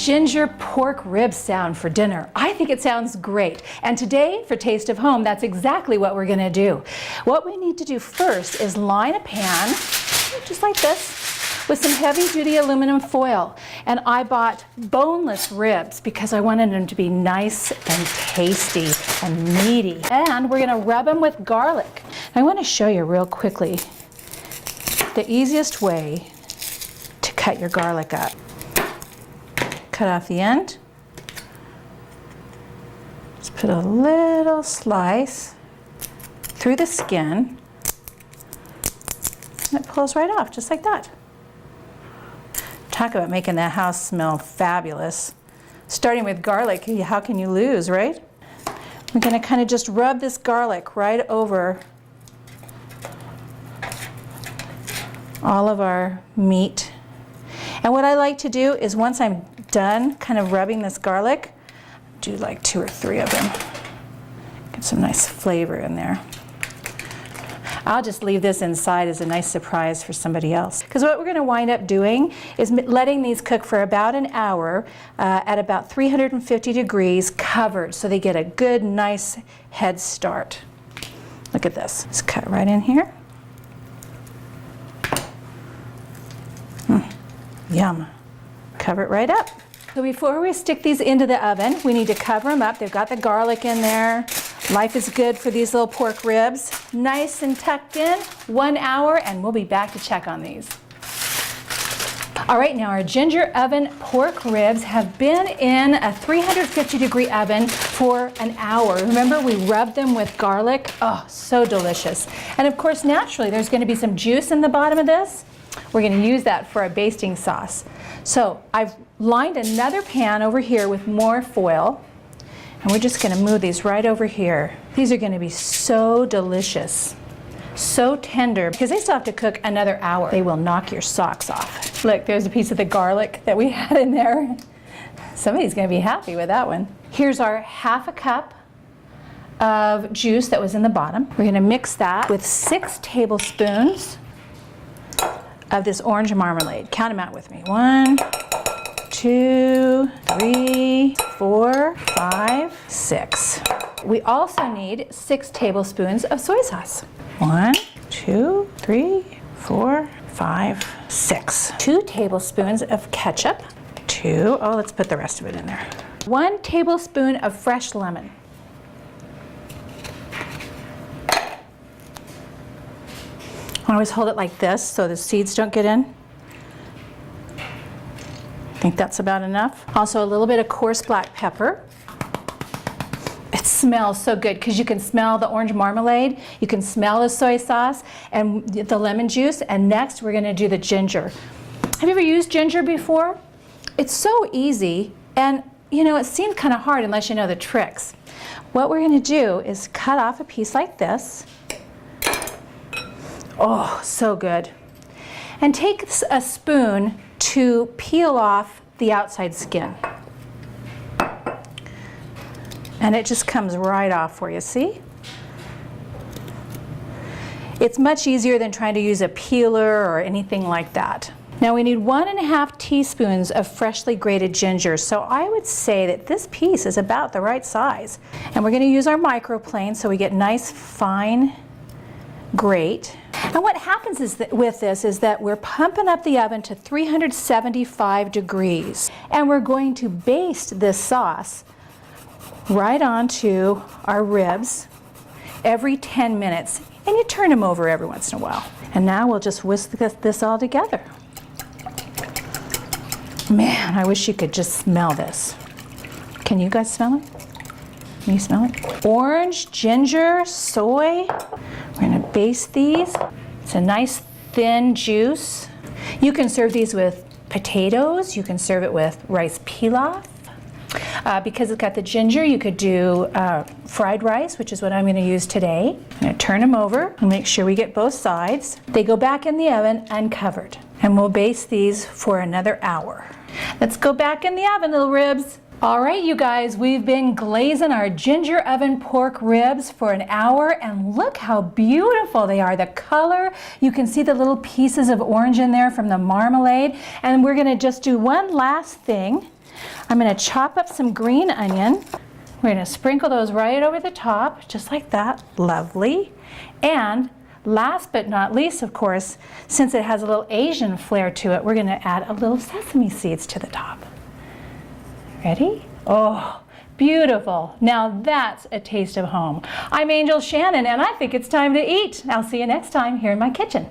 ginger pork rib sound for dinner? I think it sounds great. And today for Taste of Home, that's exactly what we're gonna do. What we need to do first is line a pan, just like this, with some heavy-duty aluminum foil. And I bought boneless ribs because I wanted them to be nice and tasty and meaty. And we're gonna rub them with garlic. I wanna show you real quickly the easiest way to cut your garlic up. Cut off the end. Just put a little slice through the skin. And it pulls right off, just like that. Talk about making the house smell fabulous. Starting with garlic, how can you lose, right? We're gonna kind of just rub this garlic right over all of our meat. And what I like to do is once I'm done kind of rubbing this garlic, do like 2 or 3 of them. Get some nice flavor in there. I'll just leave this inside as a nice surprise for somebody else. Because what we're going to wind up doing is letting these cook for about an hour at about 350 degrees covered so they get a good, nice head start. Look at this. Just cut right in here. Yum. Cover it right up. So before we stick these into the oven, we need to cover them up. They've got the garlic in there. Life is good for these little pork ribs. Nice and tucked in, 1 hour, and we'll be back to check on these. All right, now our ginger oven pork ribs have been in a 350 degree oven for an hour. Remember, we rubbed them with garlic. Oh, so delicious. And of course, naturally, there's going to be some juice in the bottom of this. We're going to use that for a basting sauce. So I've lined another pan over here with more foil. And we're just going to move these right over here. These are going to be so delicious, so tender, because they still have to cook another hour. They will knock your socks off. Look, there's a piece of the garlic that we had in there. Somebody's going to be happy with that one. Here's our ½ a cup of juice that was in the bottom. We're going to mix that with 6 tablespoons of this orange marmalade. Count them out with me. 1, 2, 3, 4, 5, 6. We also need 6 tablespoons of soy sauce. 1, 2, 3, 4, 5, 6. 2 tablespoons of ketchup. 2, oh, let's put the rest of it in there. 1 tablespoon of fresh lemon. I always hold it like this so the seeds don't get in. I think that's about enough. Also a little bit of coarse black pepper. It smells so good because you can smell the orange marmalade, you can smell the soy sauce and the lemon juice, and next we're going to do the ginger. Have you ever used ginger before? It's so easy, and you know, it seems kind of hard unless you know the tricks. What we're going to do is cut off a piece like this. Oh, so good. And take a spoon to peel off the outside skin. And it just comes right off for you, see? It's much easier than trying to use a peeler or anything like that. Now we need 1½ teaspoons of freshly grated ginger. So I would say that this piece is about the right size. And we're going to use our microplane so we get nice fine grate. And what happens is that with this is that we're pumping up the oven to 375 degrees. And we're going to baste this sauce right onto our ribs every 10 minutes. And you turn them over every once in a while. And now we'll just whisk this all together. Man, I wish you could just smell this. Can you guys smell it? Can you smell it? Orange, ginger, soy. We're gonna baste these. It's a nice thin juice. You can serve these with potatoes. You can serve it with rice pilaf. Because it's got the ginger, you could do fried rice, which is what I'm going to use today. I'm going to turn them over and make sure we get both sides. They go back in the oven uncovered. And we'll baste these for another hour. Let's go back in the oven, little ribs. All right, you guys, we've been glazing our ginger oven pork ribs for an hour, and look how beautiful they are. The color, you can see the little pieces of orange in there from the marmalade. And we're going to just do one last thing. I'm going to chop up some green onion. We're going to sprinkle those right over the top, just like that. Lovely. And last but not least, of course, since it has a little Asian flair to it, we're going to add a little sesame seeds to the top. Ready? Oh, beautiful. Now that's a taste of home. I'm Angel Shannon, and I think it's time to eat. I'll see you next time here in my kitchen.